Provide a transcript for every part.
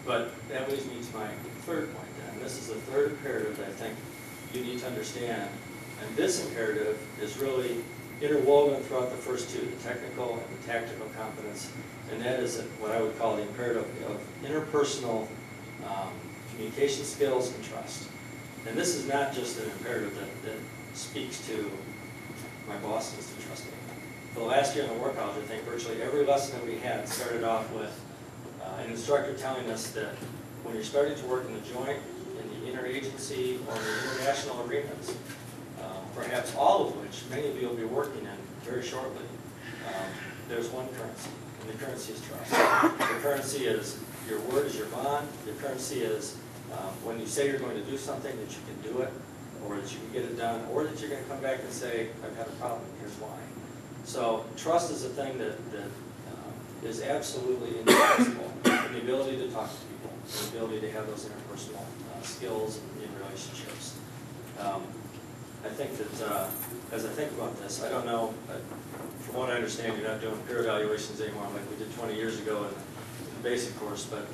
But that leads me to my third point, and this is the third imperative that I think you need to understand. And this imperative is really interwoven throughout the first two, the technical and the tactical competence. And that is what I would call the imperative of interpersonal communication skills and trust. And this is not just an imperative that speaks to my boss needs to trust me. For the last year in the work college, I think virtually every lesson that we had started off with an instructor telling us that when you're starting to work in the joint, in the interagency, or in the international arenas, perhaps all of which many of you will be working in very shortly, there's one currency, and the currency is trust. The currency is your word is your bond. The currency is when you say you're going to do something, that you can do it, or that you can get it done, or that you're going to come back and say, I've had a problem, here's why. So trust is a thing that is absolutely indispensable in the ability to talk to people, the ability to have those interpersonal skills in relationships. I think that as I think about this, I don't know, from what I understand, you're not doing peer evaluations anymore like we did 20 years ago in the basic course, but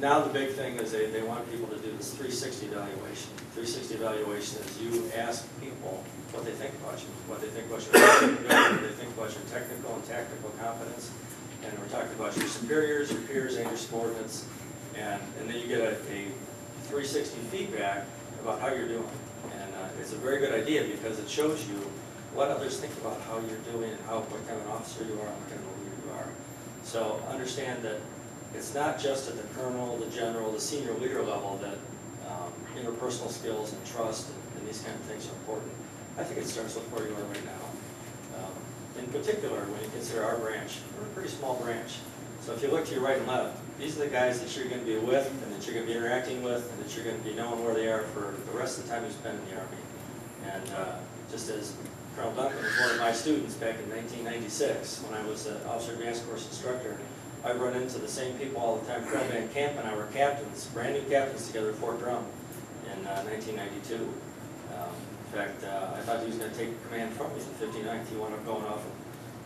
now the big thing is they want people to do this 360 evaluation. 360 evaluation is you ask people what they think about you, what they think about your what they think about your technical and tactical competence, and we're talking about your superiors, your peers, and your subordinates, and then you get a 360 feedback about how you're doing. And it's a very good idea because it shows you what others think about how you're doing and what kind of an officer you are and what kind of a leader you are. So understand that it's not just at the colonel, the general, the senior leader level that interpersonal skills and trust and these kind of things are important. I think it starts with where you are right now. In particular, when you consider our branch, we're a pretty small branch. So if you look to your right and left, these are the guys that you're going to be with and that you're going to be interacting with and that you're going to be knowing where they are for the rest of the time you spend in the Army. And just as Colonel Duncan was one of my students back in 1996 when I was an Officer Advanced Course instructor, I run into the same people all the time. Colonel Van Camp and I were captains, brand new captains together at Fort Drum in 1992. In fact, I thought he was going to take command from me in the 59th. He wound up going off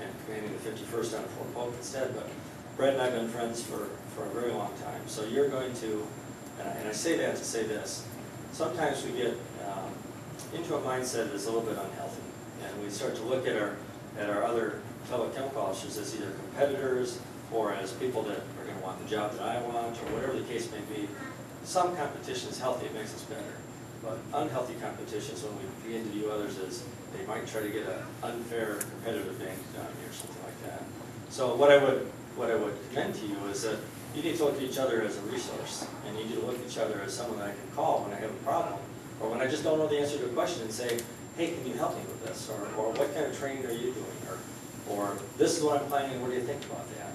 and commanding the 51st out of Fort Polk instead. But Brett and I have been friends for a very long time. So you're going to, and I say that to say this, sometimes we get into a mindset that's a little bit unhealthy. And we start to look at our other fellow chemical officers as either competitors or as people that are going to want the job that I want, or whatever the case may be. Some competition is healthy, it makes us better. But unhealthy competitions, when we begin to view others as they might try to get an unfair competitive advantage on you or something like that. So what I would commend to you is that you need to look at each other as a resource, and you need to look at each other as someone that I can call when I have a problem, or when I just don't know the answer to a question and say, hey, can you help me with this? Or what kind of training are you doing? Or this is what I'm planning, what do you think about that?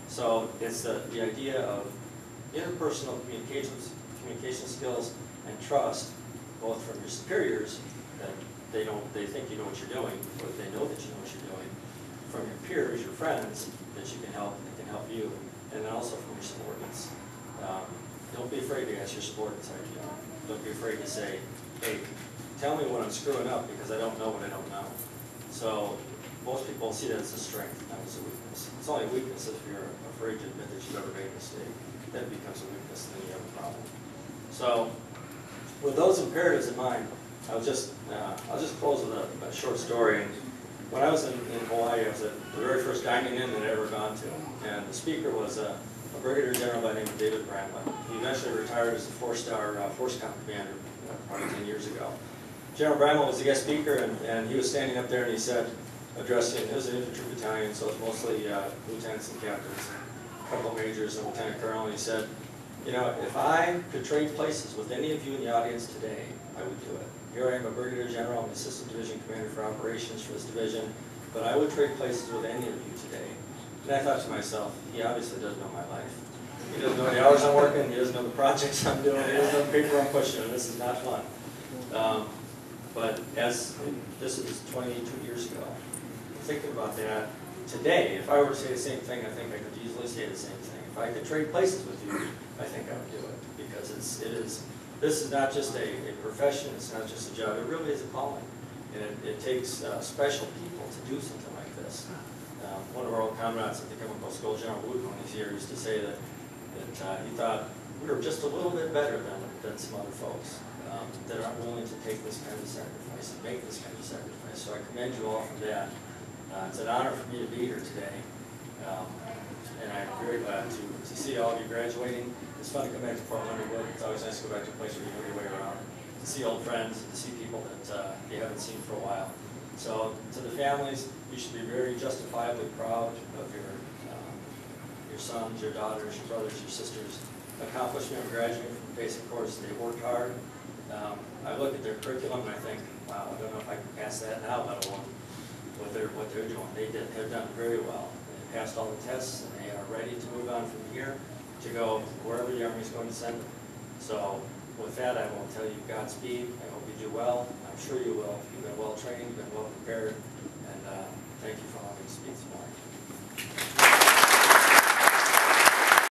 So it's the idea of interpersonal communication skills and trust, both from your superiors, that they think you know what you're doing, or they know that you know what you're doing, from your peers, your friends, that you can help, and can help you, and then also from your subordinates. Don't be afraid to ask your subordinates how you're doing. Don't be afraid to say, hey, tell me when I'm screwing up because I don't know what I don't know. So most people see that as a strength, not as a weakness. It's only a weakness if you're afraid to admit that you've ever made a mistake. Then it becomes a weakness, and then you have a problem. So with those imperatives in mind, I'll just close with a short story. And when I was in Hawaii, I was at the very first dining in that I'd ever gone to, and the speaker was a brigadier general by the name of David Bramlett. He eventually retired as a four-star Force Comp commander probably 10 years ago. General Bramlett was the guest speaker, and he was standing up there and he said, addressing, it was an infantry battalion, so it was mostly lieutenants and captains, a couple of majors and lieutenant colonel, and he said, you know, if I could trade places with any of you in the audience today, I would do it. Here I am, a brigadier general, I'm the assistant division commander for operations for this division, but I would trade places with any of you today. And I thought to myself, he obviously doesn't know my life. He doesn't know the hours I'm working, he doesn't know the projects I'm doing, he doesn't know the paper I'm pushing, and this is not fun. But as this is 22 years ago, thinking about that, today, if I were to say the same thing, I think I could easily say the same thing. If I could trade places with you, I think I would do it, because this is not just a profession, it's not just a job, it really is a calling. And it takes special people to do something like this. One of our old comrades at the Chemical School, General Wood, when he's here, used to say that that he thought we were just a little bit better than some other folks that aren't willing to take this kind of sacrifice and make this kind of sacrifice. So I commend you all for that. It's an honor for me to be here today, and I'm very glad to see all of you graduating. It's fun to come back to Fort Leonard Wood. It's always nice to go back to a place where you know your way around, to see old friends, and to see people that you haven't seen for a while. So to the families, you should be very justifiably proud of your sons, your daughters, your brothers, your sisters' accomplishment of graduating from the basic course. They worked hard. I look at their curriculum and I think, wow, I don't know if I can pass that now, let alone what they're doing. They've done very well. They passed all the tests and they are ready to move on from here to go wherever the Army is going to send them. So with that, I will tell you Godspeed. I hope you do well. I'm sure you will. You've been well trained, you've been well prepared, and thank you for allowing me to speak this morning.